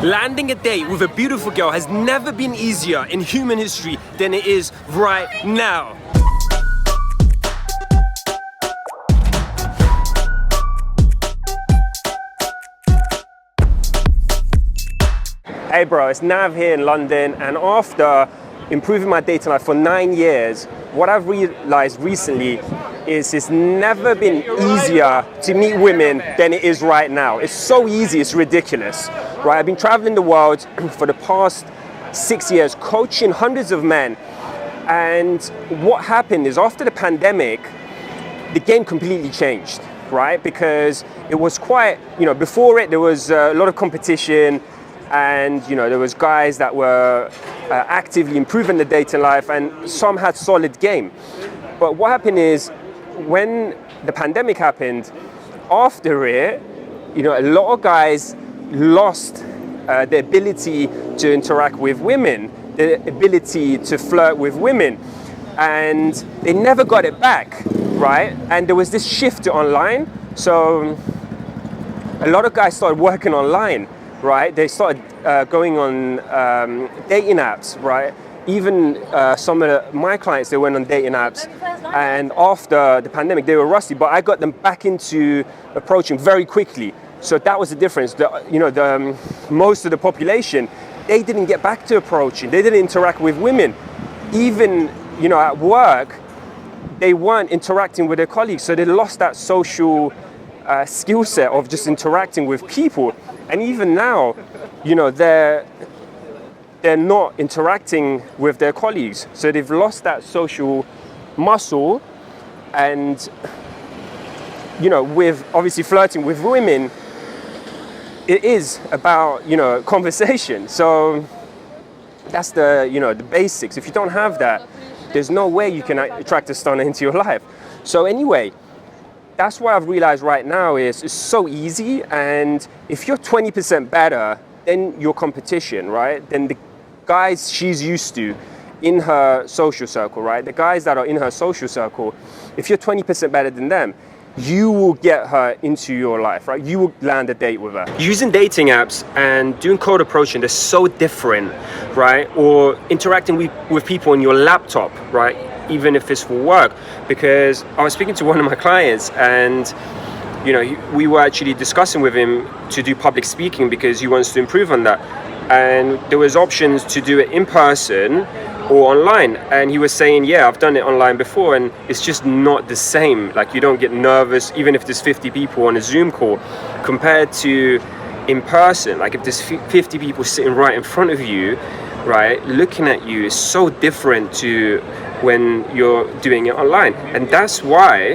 Landing a date with a beautiful girl has never been easier in human history than it is right now. Hey bro, it's Nav here in London, and after improving my dating life for 9 years, what I've realized recently is it's never been easier to meet women than it is right now. It's so easy, it's ridiculous, right? I've been traveling the world for the past 6 years, coaching hundreds of men. And what happened is after the pandemic, the game completely changed, right? Because it was quite, before it, there was a lot of competition, and there was guys that were actively improving the dating life, and some had solid game. But what happened is when the pandemic happened, after it, a lot of guys lost the ability to interact with women, the ability to flirt with women, and they never got it back, right? And there was this shift to online, so a lot of guys started working online, right? They started going on dating apps, right? Even some of my clients, they went on dating apps, and after the pandemic, they were rusty, but I got them back into approaching very quickly. So that was the difference. Most of the population, they didn't get back to approaching. They didn't interact with women. Even, at work, they weren't interacting with their colleagues. So they lost that social skill set of just interacting with people. And even now, they're not interacting with their colleagues. So they've lost that social muscle. And, with obviously flirting with women, it is about, conversation. So that's the basics. If you don't have that, there's no way you can attract a stunner into your life. So anyway, that's what I've realized right now is it's so easy. And if you're 20% better than your competition, right, then the guys she's used to in her social circle, right, the guys that are in her social circle, if you're 20% better than them, you will get her into your life, right? You will land a date with her. Using dating apps and doing cold approaching, they're so different, right? Or interacting with people on your laptop, right? Even if it's for work. Because I was speaking to one of my clients, and we were actually discussing with him to do public speaking because he wants to improve on that. And there was options to do it in person or online, and he was saying, yeah, I've done it online before, and it's just not the same. Like, you don't get nervous even if there's 50 people on a Zoom call compared to in person. Like, if there's 50 people sitting right in front of you, right, looking at you, is so different to when you're doing it online. And that's why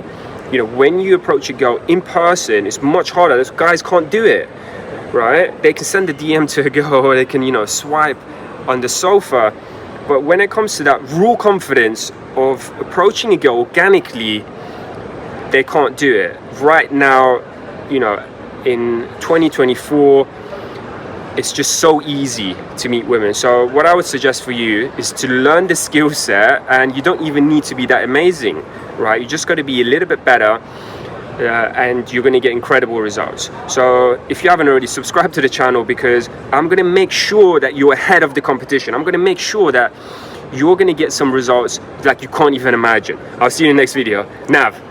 when you approach a girl in person, it's much harder. Those guys can't do it, right? They can send a DM to a girl, or they can swipe on the sofa. But when it comes to that raw confidence of approaching a girl organically, they can't do it. Right now, in 2024, it's just so easy to meet women. So what I would suggest for you is to learn the skill set, and you don't even need to be that amazing, right? You just got to be a little bit better, and you're going to get incredible results. So if you haven't already, subscribe to the channel, because I'm going to make sure that you're ahead of the competition. I'm going to make sure that you're going to get some results like you can't even imagine. I'll see you in the next video. Nav.